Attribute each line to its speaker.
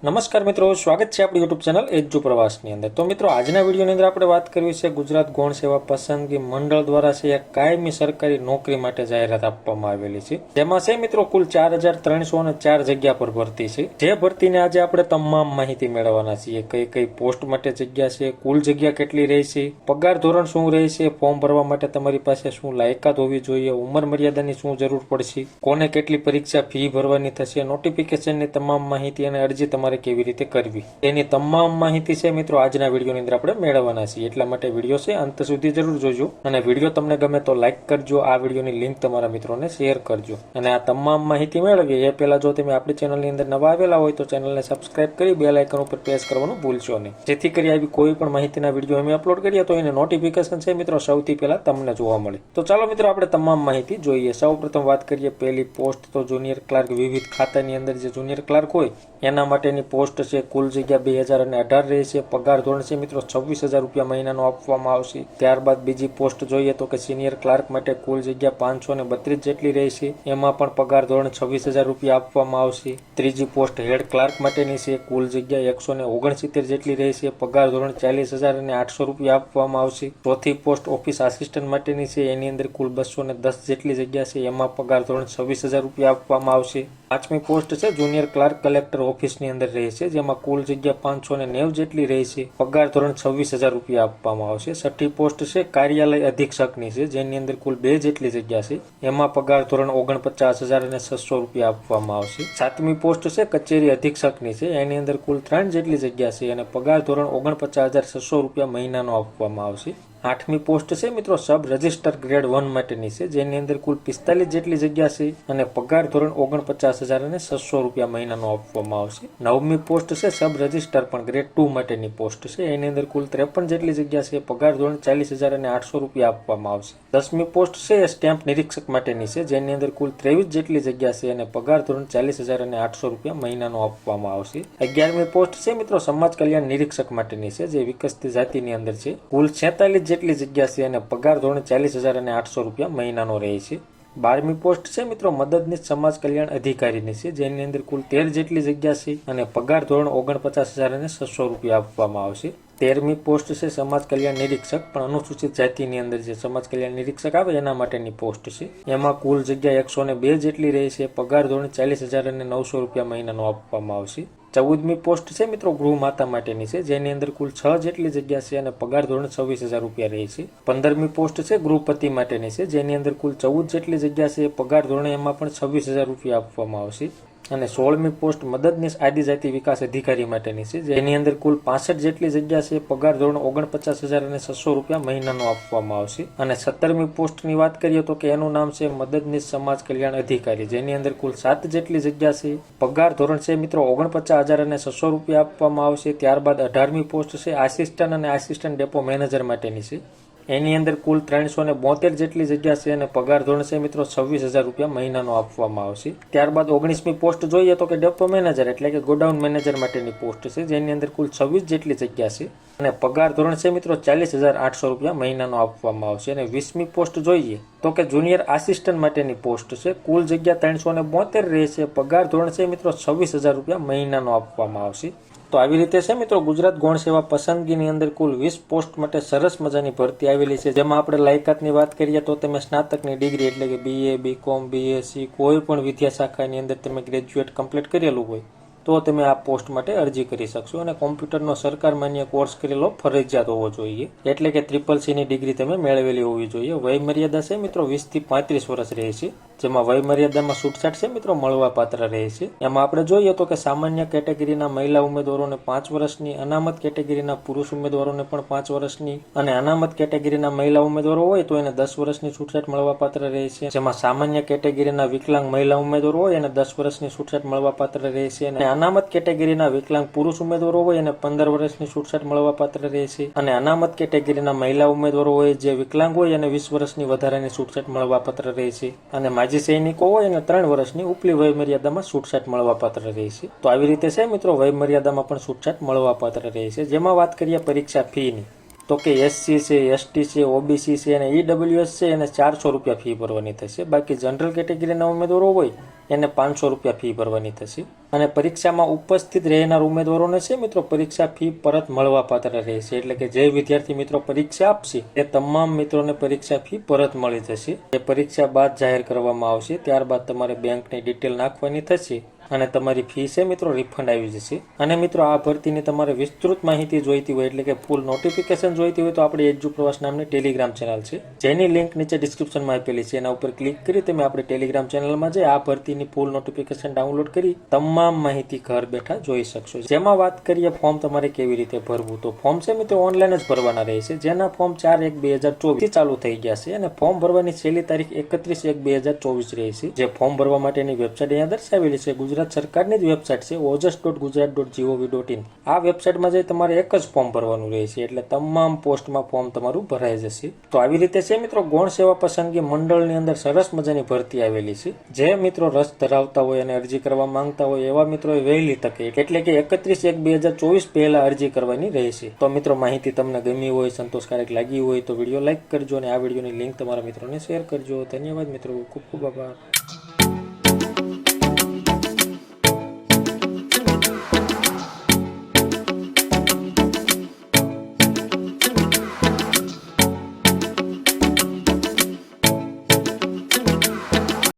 Speaker 1: નમસ્કાર મિત્રો, સ્વાગત છે આપણી યુટ્યુબ ચેનલ એજ્યુ પ્રવાસની અંદર। તો મિત્રો, આજના વિડીયોની અંદર આપણે વાત કરવી છે ગુજરાત ગૌણ સેવા પસંદગી મંડળ દ્વારા છે એક કાયમી સરકારી નોકરી માટે જાહેરાત આપવામાં આવેલી છે। જેમાં છે મિત્રો કુલ 4304 જગ્યા પર ભરતી છે। જે ભરતીને આજે આપણે તમામ માહિતી મેળવવાના છીએ। કઈ કઈ પોસ્ટ માટે જગ્યા છે, કુલ જગ્યા કેટલી રહેશે, પગાર ધોરણ શું રહેશે, ફોર્મ ભરવા માટે તમારી પાસે શું લાયકાત હોવી જોઈએ, ઉંમર મર્યાદાની શું જરૂર પડશે, કોને કેટલી પરીક્ષા ફી ભરવાની થશે, નોટિફિકેશનની તમામ માહિતી અને અરજી તમારે કેવી રીતે કરવી તેની તમામ માહિતી છે મિત્રો આજના વિડીયોની અંદર આપણે મેળવવાના છીએ। એટલા માટે વિડીયો છે અંત સુધી જરૂર જોજો અને વિડીયો તમને ગમે તો લાઈક કરજો, આ વિડીયોની લિંક તમારા મિત્રોને શેર કરજો। અને આ તમામ માહિતી મેળવીએ એ પહેલા જો તમે આપણી ચેનલની અંદર નવા આવેલા હોય તો ચેનલને સબસ્ક્રાઇબ કરી બેલ આઇકન ઉપર પ્રેસ કરવાનું ભૂલશો નહીં, જેથી કરી આવી કોઈ પણ માહિતીના વિડીયો અમે અપલોડ કરીએ તો એને નોટિફિકેશન છે મિત્રો સૌથી પહેલા તમને જોવા મળે। તો ચાલો મિત્રો આપણે તમામ માહિતી જોઈએ। સૌપ્રથમ વાત કરીએ પહેલી પોસ્ટ તો જુનિયર ક્લાર્ક વિવિધ ખાતાની અંદર જે જુનિયર ક્લાર્ક હોય એના માટેની પોસ્ટ છે। કુલ જગ્યા 2018 રહેશે। પગાર ધોરણ છે મિત્રો 26,000 રૂપિયા મહિનાનો આપવામાં આવશે। ત્યારબાદ બીજી પોસ્ટ જોઈએ તો કે સિનિયર ક્લાર્ક માટે કુલ જગ્યા 532 જેટલી રહેશે, એમાં પણ પગાર ધોરણ 26,000 રૂપિયા આપવામાં આવશે। ત્રીજી પોસ્ટ હેડ ક્લાર્ક માટેની છે, કુલ જગ્યા 169 જેટલી રહેશે, પગાર ધોરણ 40,800 રૂપિયા આપવામાં આવશે। ચોથી પોસ્ટ ઓફિસ આસિસ્ટન્ટ માટેની છે, એની અંદર કુલ 210 જેટલી જગ્યા છે, એમાં પગાર ધોરણ 26,000 રૂપિયા આપવામાં આવશે। પાંચમી પોસ્ટ છે જુનિયર ક્લાર્ક કલેક્ટર ઓફિસની અંદર રહેશે, જેમાં કુલ જગ્યા 590 જેટલી રહેશે, પગાર ધોરણ 26,000 રૂપિયા આપવામાં આવશે। છઠ્ઠી પોસ્ટ છે કાર્યાલય અધિક્ષકની છે, જેની અંદર કુલ 2 જેટલી જગ્યા છે, એમાં પગાર ધોરણ 49,600 રૂપિયા આપવામાં આવશે। સાતમી પોસ્ટ છે કચેરી અધિક્ષકની છે, એની અંદર કુલ 3 જેટલી જગ્યા છે અને પગાર ધોરણ 49,600 રૂપિયા મહિનાનો આપવામાં આવશે। આઠમી પોસ્ટ છે મિત્રો સબ રજિસ્ટર ગ્રેડ 1 માટેની છે, જેની અંદર કુલ 45 જેટલી જગ્યા છે અને પગાર ધોરણ 49,600 રૂપિયા મહિનાનો આપવામાં આવશે। નવમી પોસ્ટ છે સબ રજિસ્ટર પણ ગ્રેડ 2 માટેની પોસ્ટ છે, એની અંદર કુલ 53 જેટલી જગ્યા છે, પગાર ધોરણ 40,800 રૂપિયા આપવામાં આવશે। દસમી પોસ્ટ છે એ સ્ટેમ્પ નિરીક્ષક માટેની છે, જેની અંદર કુલ 23 જેટલી જગ્યા છે અને પગાર ધોરણ 40,800 રૂપિયા મહિનાનો આપવામાં આવશે। 11મી પોસ્ટ છે મિત્રો સમાજ કલ્યાણ નિરીક્ષક માટેની છે, જે વિકસતી જાતિની અંદર છે, કુલ 46 જેટલી જગ્યા છે અને પગાર ધોરણ 40,800 રૂપિયા મહિનાનો રહે છે। 12મી પોસ્ટ છે મિત્રો મદદનીશ સમાજ કલ્યાણ અધિકારીની છે, જેની અંદર કુલ 13 જેટલી જગ્યા છે અને પગાર ધોરણ 49,600 રૂપિયા આપવામાં આવશે। 13મી પોસ્ટ છે સમાજ કલ્યાણ નિરીક્ષક પણ અનુસૂચિત જાતિની અંદર જે સમાજ કલ્યાણ નિરીક્ષક આવે એના માટેની પોસ્ટ છે, એમાં કુલ જગ્યા 102 જેટલી રહેશે, પગાર ધોરણ 40,900 રૂપિયા મહિનાનો આપવામાં આવશે। 14મી પોસ્ટ છે મિત્રો ગૃહ માતા માટેની છે, જેની અંદર કુલ 6 જેટલી જગ્યા છે અને પગાર ધોરણ 26,000 રૂપિયા રહે છે। 15મી પોસ્ટ છે ગૃહપતિ માટેની છે, જેની અંદર કુલ 14 જેટલી જગ્યા છે, પગાર ધોરણ એમાં પણ 26,000 રૂપિયા આપવામાં આવશે। અને 16મી પોસ્ટ મદદનીશ આદિજાતિ વિકાસ અધિકારી માટેની છે, જેની અંદર કુલ 65 જેટલી જગ્યા છે, પગાર ધોરણ 49,600 રૂપિયા મહિનાનો આપવામાં આવશે। અને 17મી પોસ્ટની વાત કરીએ તો કે એનું નામ છે મદદનીશ સમાજ કલ્યાણ અધિકારી, જેની અંદર કુલ 7 જેટલી જગ્યા છે, પગાર ધોરણ છે મિત્રો 49,600 રૂપિયા આપવામાં આવશે। ત્યારબાદ 18મી પોસ્ટ છે આસિસ્ટન્ટ અને આસિસ્ટન્ટ ડેપો મેનેજર માટેની છે, એની અંદર કુલ 372 જેટલી જગ્યા છે અને પગાર ધોરણ છે મિત્રો 26,000 રૂપિયા મહિનાનો આપવામાં આવશે। ત્યારબાદ 19મી પોસ્ટ જોઈએ તો કે ડેપો મેનેજર એટલે કે ગોડાઉન મેનેજર માટેની પોસ્ટ છે, જેની અંદર કુલ 26 જેટલી જગ્યા છે અને પગાર ધોરણ છે મિત્રો 40,800 રૂપિયા મહિનાનો આપવામાં આવશે। અને 20મી પોસ્ટ જોઈએ તો કે જુનિયર આસિસ્ટન્ટ માટેની પોસ્ટ છે, કુલ જગ્યા 372 રહેશે, પગાર ધોરણ છે મિત્રો 26,000 રૂપિયા મહિનાનો આપવામાં આવશે। તો આવી રીતે છે મિત્રો ગુજરાત ગૌણ સેવા પસંદગીની અંદર કુલ 20 પોસ્ટ માટે સરસ મજાની ભરતી આવેલી છે, જેમાં આપણે લાયકાતની વાત કરીએ તો તમે સ્નાતકની ડિગ્રી એટલે કે BA, BCom, BSc કોઈ પણ વિદ્યા શાખાની અંદર તમે ગ્રેજ્યુએટ કમ્પ્લીટ કરેલું હોય તો તમે આ પોસ્ટ માટે અરજી કરી શકશો। અને કોમ્પ્યુટરનો સરકાર માન્ય કોર્સ કરેલો ફરજિયાત હોવો જોઈએ, એટલે કે CCC ની ડિગ્રી તમે મેળવેલી હોવી જોઈએ। વય મર્યાદા છે મિત્રો 20 થી 35 વર્ષ રહેશે, જેમાં વય મર્યાદામાં છૂટછાટ છે મિત્રો મળવા પાત્ર રહેશે। એમાં આપણે જોઈએ તો કે સામાન્ય કેટેગરીના મહિલા ઉમેદવારોને 5 વર્ષની, અનામત કેટેગરીના પુરુષ ઉમેદવારોને પણ 5 વર્ષની અને અનામત કેટેગરીના મહિલા ઉમેદવારો હોય તો એને 10 વર્ષની છૂટછાટ મળવા પાત્ર રહેશે। જેમાં સામાન્ય કેટેગરીના વિકલાંગ મહિલા ઉમેદવારો હોય એને 10 વર્ષની છૂટછાટ મળવા પાત્ર રહેશે અને અનામત કેટેગરીના વિકલાંગ પુરુષ ઉમેદવારો હોય એને 15 વર્ષની છૂટછાટ મળવા પાત્ર રહેશે અને અનામત કેટેગરીના મહિલા ઉમેદવારો હોય જે વિકલાંગ હોય એને 20 વર્ષની વધારાની છૂટછાટ મળવા પાત્ર રહેશે અને માજી સૈનિકો હોય એને 3 વર્ષની ઉપલી વય મર્યાદામાં છૂટછાટ મળવા પાત્ર રહેશે। તો આવી રીતે છે મિત્રો વય મર્યાદામાં પણ છૂટછાટ મળવા પાત્ર રહેશે। જેમાં વાત કરીએ પરીક્ષા ફીની તો કે SC છે, ST છે, OBC છે અને EWS છે એને 400 રૂપિયા ફી ભરવાની થશે। બાકી જનરલ કેટેગરીના ઉમેદવારો હોય એને 500 રૂપિયા ફી ભરવાની થશે અને પરીક્ષામાં ઉપસ્થિત રહેનાર ઉમેદવારોને છે મિત્રો પરીક્ષા ફી પરત મળવાપાત્ર રહેશે. એટલે કે જે વિદ્યાર્થી મિત્રો પરીક્ષા આપશે તે તમામ મિત્રોને પરીક્ષા ફી પરત મળી જશે. એ પરીક્ષા બાદ જાહેર કરવામાં આવશે. ત્યારબાદ તમારે બેંકની ડિટેલ નાખવાની થશે અને તમારી ફી છે મિત્રો રિફંડ આવી જશે. અને મિત્રો આ ભરતીની તમારે વિસ્તૃત માહિતી જોઈતી હોય એટલે કે ફૂલ નોટિફિકેશન જોઈતી હોય તો આપણી એજ્યુ પ્રવાસ નામની ટેલિગ્રામ ચેનલ છે, જેની લિંક નીચે ડિસ્ક્રિપ્શનમાં આપેલી છે. એના ઉપર ક્લિક કરી તમે આપણી ટેલિગ્રામ ચેનલમાં જઈ આ ભરતીની ફૂલ નોટિફિકેશન ડાઉનલોડ કરી તમામ માહિતી ઘર બેઠા જોઈ શકશો. જેમાં વાત કરીએ ફોર્મ તમારે કેવી રીતે ભરવું, તો ફોર્મ છે મિત્રો ઓનલાઈન જ ભરવાના રહેશે, જેના ફોર્મ 4/1/2024 થી ચાલુ થઈ ગયા છે અને ફોર્મ ભરવાની છેલ્લી તારીખ 31/1/2024 રહેશે. જે ફોર્મ ભરવા માટેની વેબસાઇટ અહીંયા દર્શાવેલી છે ગુજરાત સરકારની જ વેબસાઇટ છે ojas.gujarat.gov.in. આ વેબસાઇટમાં જઈ તમારે એક જ ફોર્મ ભરવાનું રહેશે એટલે તમામ પોસ્ટમાં ફોર્મ તમારું ભરાઈ જશે. તો આવી રીતે છે મિત્રો ગૌણ સેવા પસંદગી મંડળની અંદર સરસ મજાની ભરતી આવેલી છે. જે મિત્રો રસ ધરાવતા હોય અને અરજી કરવા માંગતા હોય એવા મિત્રોએ વહેલી તકે એટલે કે 31/1/2024 પહેલા અરજી કરવાની રહેશે. તો મિત્રો માહિતી તમને ગમી હોય, સંતોષકારક લાગી હોય તો વિડીયો લાઈક કરજો અને આ વિડીયોની લિંક તમારા મિત્રોને શેર કરજો. ધન્યવાદ મિત્રો, ખૂબ ખૂબ આભાર.